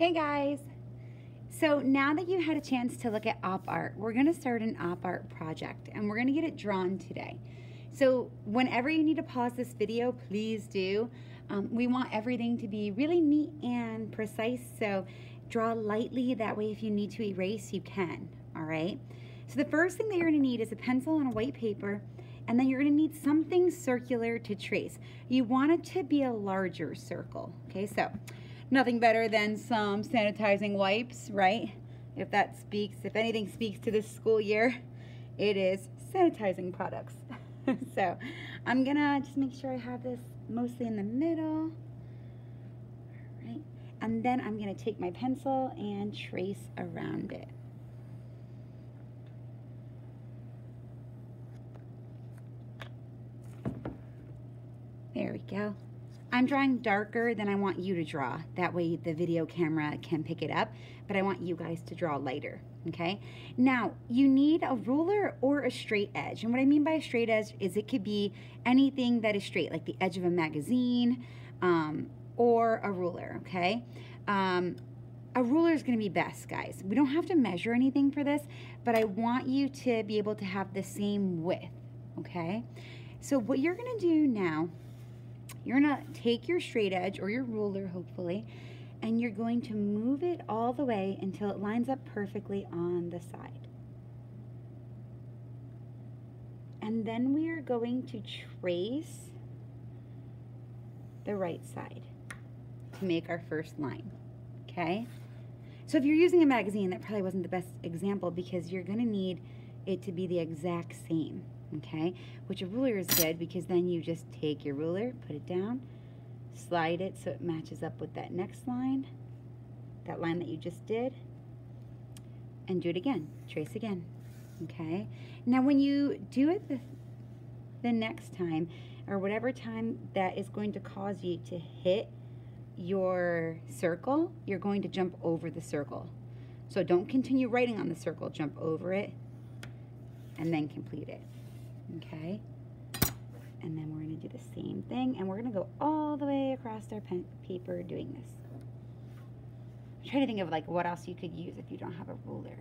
Hey guys! So now that you had a chance to look at op art, we're going to start an op art project and we're going to get it drawn today. So whenever you need to pause this video, please do. We want everything to be really neat and precise, so draw lightly. That way if you need to erase, you can, all right? So the first thing that you're going to need is a pencil and a white paper, and then you're going to need something circular to trace. You want it to be a larger circle, okay? So nothing better than some sanitizing wipes, right? If anything speaks to this school year, it is sanitizing products. So I'm gonna just make sure I have this mostly in the middle. All right. And then I'm gonna take my pencil and trace around it. There we go. I'm drawing darker than I want you to draw. That way the video camera can pick it up, but I want you guys to draw lighter, okay? Now, you need a ruler or a straight edge. And what I mean by a straight edge is it could be anything that is straight, like the edge of a magazine or a ruler, okay? A ruler is gonna be best, guys. We don't have to measure anything for this, but I want you to be able to have the same width, okay? So what you're gonna do now, you're gonna take your straight edge or your ruler, hopefully, and you're going to move it all the way until it lines up perfectly on the side. And then we are going to trace the right side to make our first line, okay? So if you're using a magazine, that probably wasn't the best example because you're gonna need it to be the exact same. Okay, which a ruler is good because then you just take your ruler, put it down, slide it so it matches up with that next line, that line that you just did, and do it again, trace again, okay? Now when you do it the next time, or whatever time that is going to cause you to hit your circle, you're going to jump over the circle. So don't continue writing on the circle, jump over it, and then complete it. Okay, and then we're going to do the same thing, and we're going to go all the way across our paper doing this. I'm trying to think of like what else you could use if you don't have a ruler.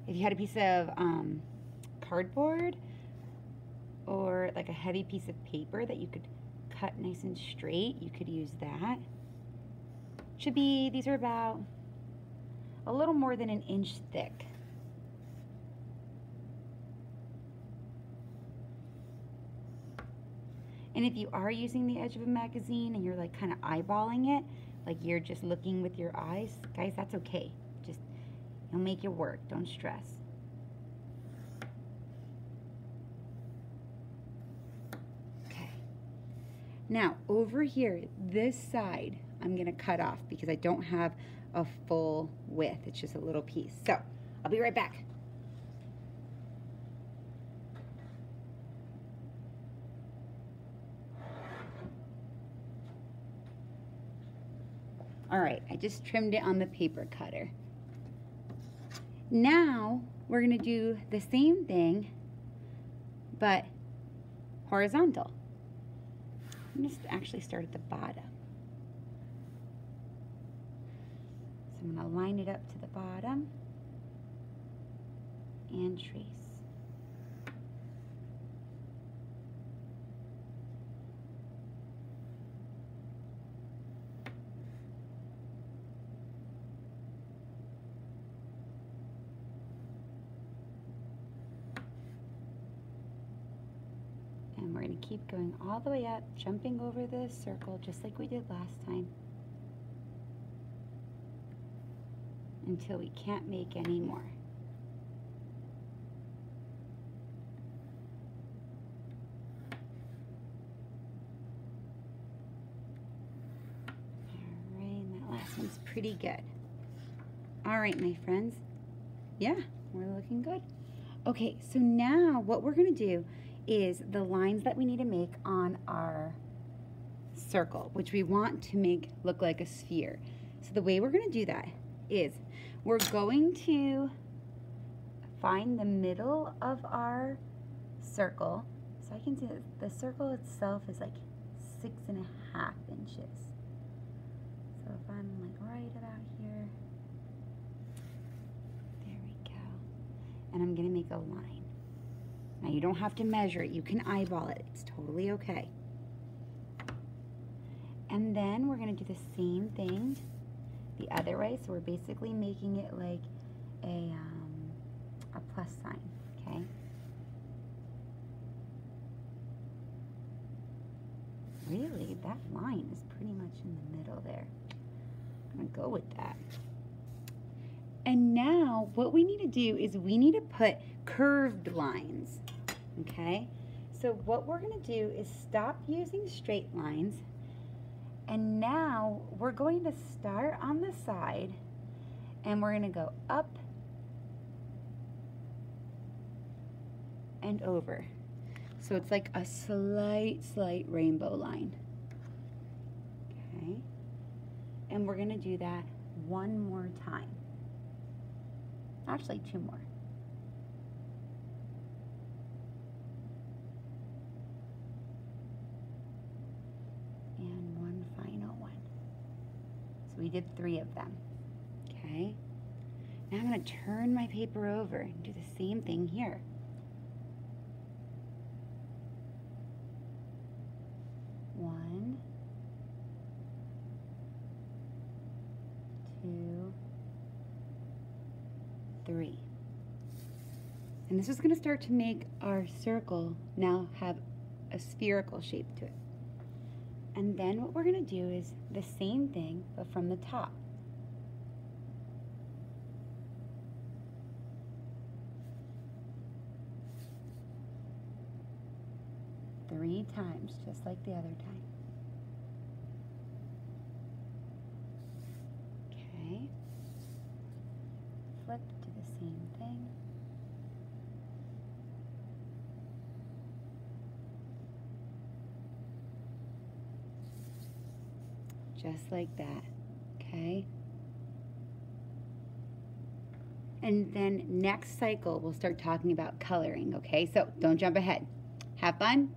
If you had a piece of cardboard or like a heavy piece of paper that you could cut nice and straight, you could use that. These are about a little more than an inch thick. And if you are using the edge of a magazine and you're like kind of eyeballing it, like you're just looking with your eyes, guys, that's okay. Just, you'll make it work, don't stress. Okay. Now, over here, this side, I'm gonna cut off because I don't have a full width. It's just a little piece. So, I'll be right back. All right, I just trimmed it on the paper cutter. Now we're gonna do the same thing, but horizontal. I'm gonna actually start at the bottom. So I'm gonna line it up to the bottom and trace. And we're going to keep going all the way up, jumping over the circle just like we did last time until we can't make any more. All right, and that last one's pretty good. All right, my friends. Yeah, we're looking good. Okay, so now what we're going to do is the lines that we need to make on our circle, which we want to make look like a sphere. So the way we're going to do that is we're going to find the middle of our circle. So I can see that the circle itself is like 6.5 inches. So if I'm like right about here. There we go. And I'm going to make a line. Now you don't have to measure it. You can eyeball it. It's totally okay. And then we're going to do the same thing the other way. So we're basically making it like a plus sign, okay? Really, that line is pretty much in the middle there. I'm going to go with that. And now what we need to do is we need to put curved lines, okay? So what we're going to do is stop using straight lines. And now we're going to start on the side and we're going to go up and over. So it's like a slight rainbow line. Okay. And we're going to do that one more time. Actually, two more. And one final one. So we did 3 of them. Okay. Now I'm going to turn my paper over and do the same thing here. One, 2, 3. And this is going to start to make our circle now have a spherical shape to it. And then what we're going to do is the same thing, but from the top. Three times, just like the other time. Okay. Flip, do the same thing. Just like that, okay? And then next cycle, we'll start talking about coloring, okay? So don't jump ahead. Have fun.